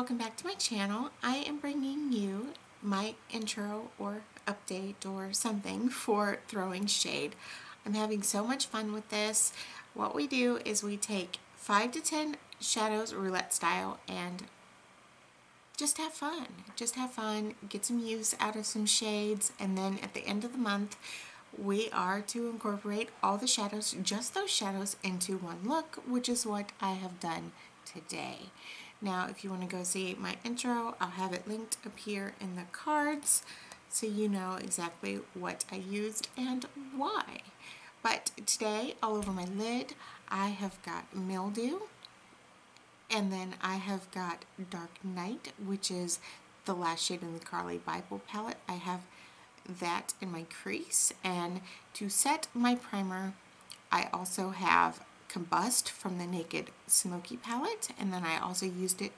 welcome back to my channel. I am bringing you my intro or update or something for throwing shade. I'm having so much fun with this. What we do is we take 5 to 10 shadows roulette style and just have fun. Just have fun, get some use out of some shades, and then at the end of the month we are to incorporate all the shadows, just those shadows, into one look, which is what I have done today. Now, if you want to go see my intro, I'll have it linked up here in the cards so you know exactly what I used and why. But today, all over my lid, I have got Mildew, and then I have got Dark Night, which is the last shade in the Carly Bible palette. I have that in my crease, and to set my primer I also have Combust from the Naked Smoky palette, and then I also used it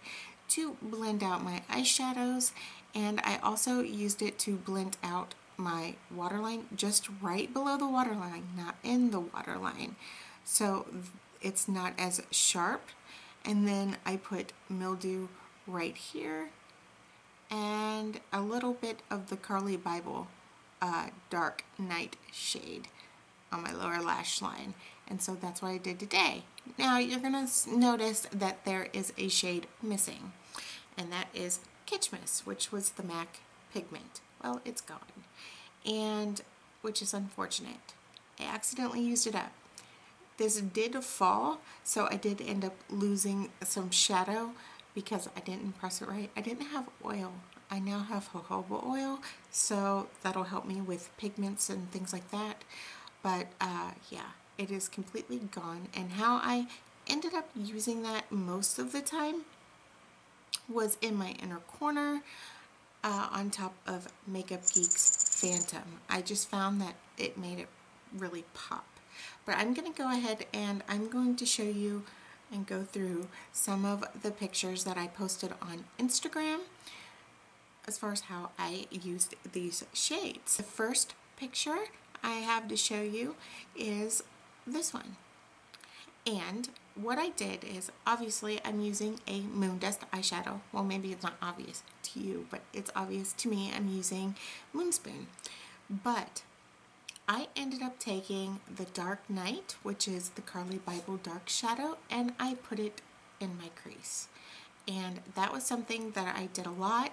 to blend out my eyeshadows, and I also used it to blend out my waterline just right below the waterline, not in the waterline, so it's not as sharp. And then I put Mildew right here and a little bit of the Carly Bible Dark Night shade on my lower lash line, and so that's what I did today. Now you're gonna notice that there is a shade missing, and that is Kitschmas, which was the MAC pigment. Well, it's gone, and which is unfortunate. I accidentally used it up. This did fall, so I did end up losing some shadow because I didn't press it right. I didn't have oil. I now have jojoba oil, so that'll help me with pigments and things like that. But yeah, it is completely gone. And how I ended up using that most of the time was in my inner corner on top of Makeup Geek's Phantom. I just found that it made it really pop. But I'm going to go ahead and I'm going to show you and go through some of the pictures that I posted on Instagram as far as how I used these shades. The first picture I have to show you is this one. And what I did is, obviously I'm using a Moon Dust eyeshadow. Well, maybe it's not obvious to you, but it's obvious to me. I'm using Moonspoon. But I ended up taking the Dark Night, which is the Carly Bible Dark Shadow, and I put it in my crease. And that was something that I did a lot.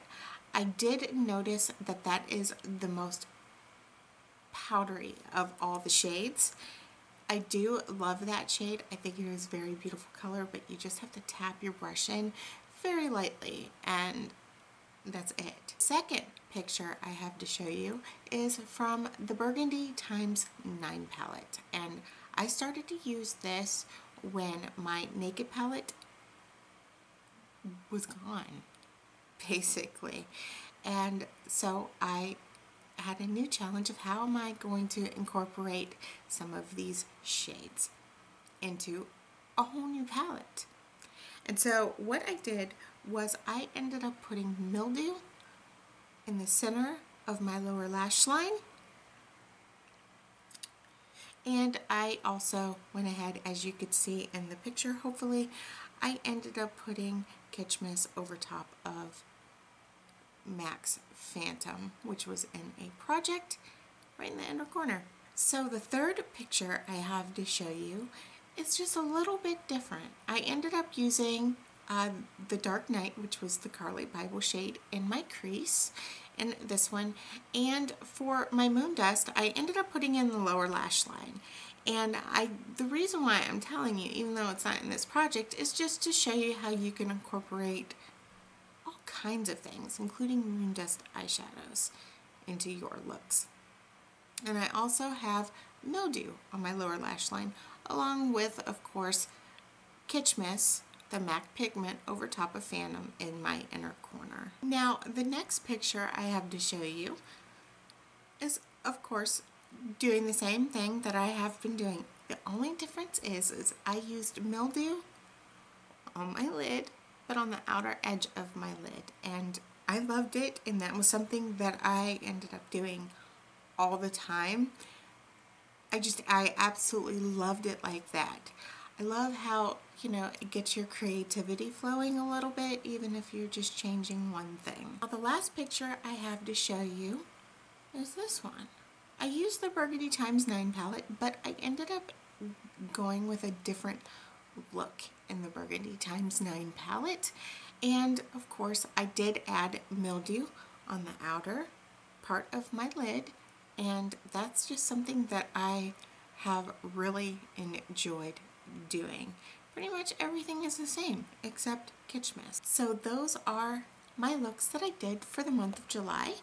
I did notice that that is the most powdery of all the shades. I do love that shade. I think it is a very beautiful color, but you just have to tap your brush in very lightly, and that's it. Second picture I have to show you is from the Burgundy x 9 palette, and I started to use this when my Naked palette was gone, basically. And so I had a new challenge of how am I going to incorporate some of these shades into a whole new palette. And so what I did was I ended up putting Mildew in the center of my lower lash line, and I also went ahead, as you could see in the picture hopefully, I ended up putting Kitschmas over top of MAC's Phantom, which was in a project right in the inner corner. So the third picture I have to show you is just a little bit different. I ended up using the Dark Night, which was the Carly Bible shade, in my crease, in this one, and for my Moon Dust I ended up putting in the lower lash line. And the reason why I'm telling you, even though it's not in this project, is just to show you how you can incorporate all kinds of things, including Moon Dust eyeshadows, into your looks. And I also have Mildew on my lower lash line, along with, of course, Kitschmas, the MAC pigment, over top of Phantom in my inner corner. Now, the next picture I have to show you is, of course, doing the same thing that I have been doing. The only difference is I used Mildew on my lid, but on the outer edge of my lid, and I loved it, and that was something that I ended up doing all the time. I absolutely loved it like that. I love how, it gets your creativity flowing a little bit, even if you're just changing one thing. Now, the last picture I have to show you is this one. I used the Burgundy Times 9 palette, but I ended up going with a different look in the Burgundy Times 9 palette. And of course, I did add mildew on the outer part of my lid, and that's just something that I have really enjoyed doing. Pretty much everything is the same except Kitsch Mist. So those are my looks that I did for the month of July.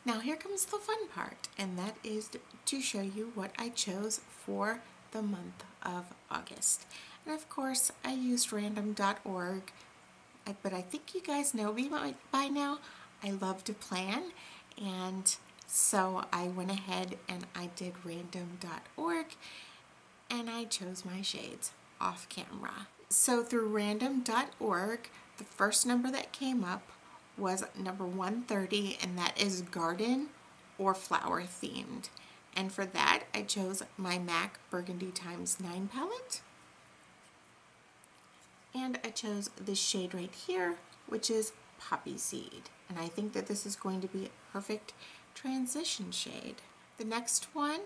Now here comes the fun part, and that is to show you what I chose for the month of August. And of course, I used random.org, but I think you guys know me by now. I love to plan, and so I went ahead and I did random.org, and I chose my shades off camera. So through random.org, the first number that came up was number 130, and that is garden or flower themed. And for that, I chose my MAC Burgundy Times 9 palette. And I chose this shade right here, which is Poppy Seed. And I think that this is going to be a perfect transition shade. The next one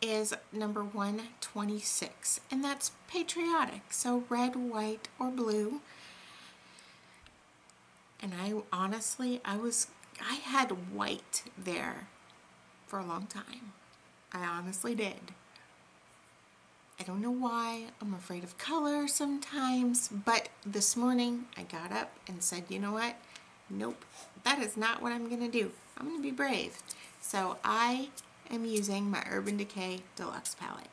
is number 126, and that's patriotic, so red, white, or blue. And I had white there for a long time. I honestly did. I don't know why. I'm afraid of color sometimes, but this morning I got up and said, you know what? Nope, that is not what I'm gonna do. I'm gonna be brave. So I am using my Urban Decay Deluxe palette.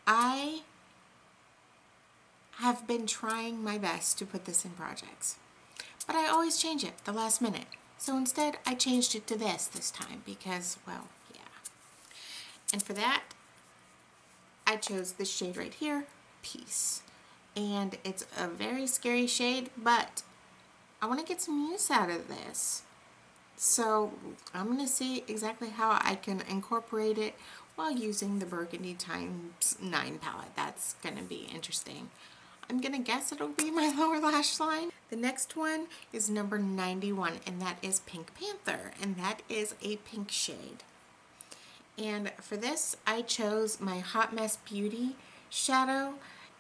I have been trying my best to put this in projects, but I always change it the last minute. So instead I changed it to this time because, well, yeah. And for that, I chose this shade right here, Peace. And it's a very scary shade, but I want to get some use out of this. So I'm going to see exactly how I can incorporate it while using the Burgundy Times 9 palette. That's going to be interesting. I'm going to guess it'll be my lower lash line. The next one is number 91, and that is Pink Panther, and that is a pink shade. And for this, I chose my Hot Mess Beauty shadow,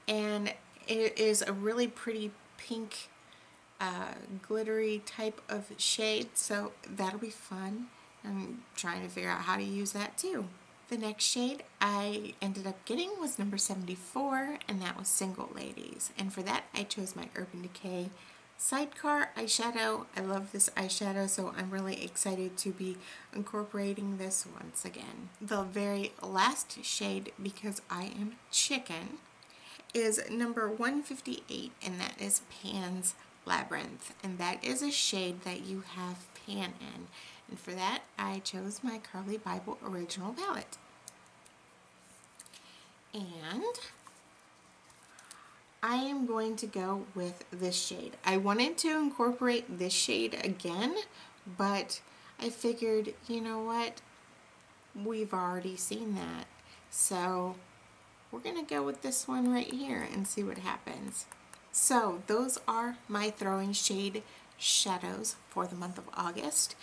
and it is a really pretty pink, glittery type of shade, so that'll be fun. I'm trying to figure out how to use that too. The next shade I ended up getting was number 74, and that was Single Ladies. And for that, I chose my Urban Decay Sidecar eyeshadow. I love this eyeshadow, so I'm really excited to be incorporating this once again. The very last shade, because I am chicken, is number 158, and that is Pan's Labyrinth. And that is a shade that you have pan in. And for that, I chose my Carly Bible Original palette. And I am going to go with this shade. I wanted to incorporate this shade again, but I figured, you know what? We've already seen that. So we're going to go with this one right here and see what happens. So those are my throwing shade shadows for the month of August.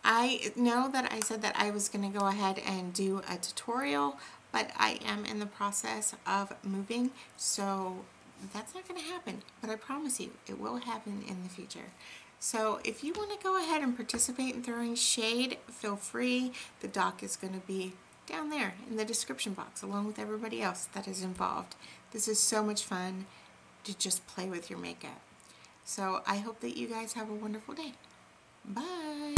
I know that I said that I was going to go ahead and do a tutorial, but I am in the process of moving, so that's not going to happen, but I promise you it will happen in the future. So if you want to go ahead and participate in throwing shade, feel free. The doc is going to be down there in the description box along with everybody else that is involved. This is so much fun to just play with your makeup. So I hope that you guys have a wonderful day. Bye!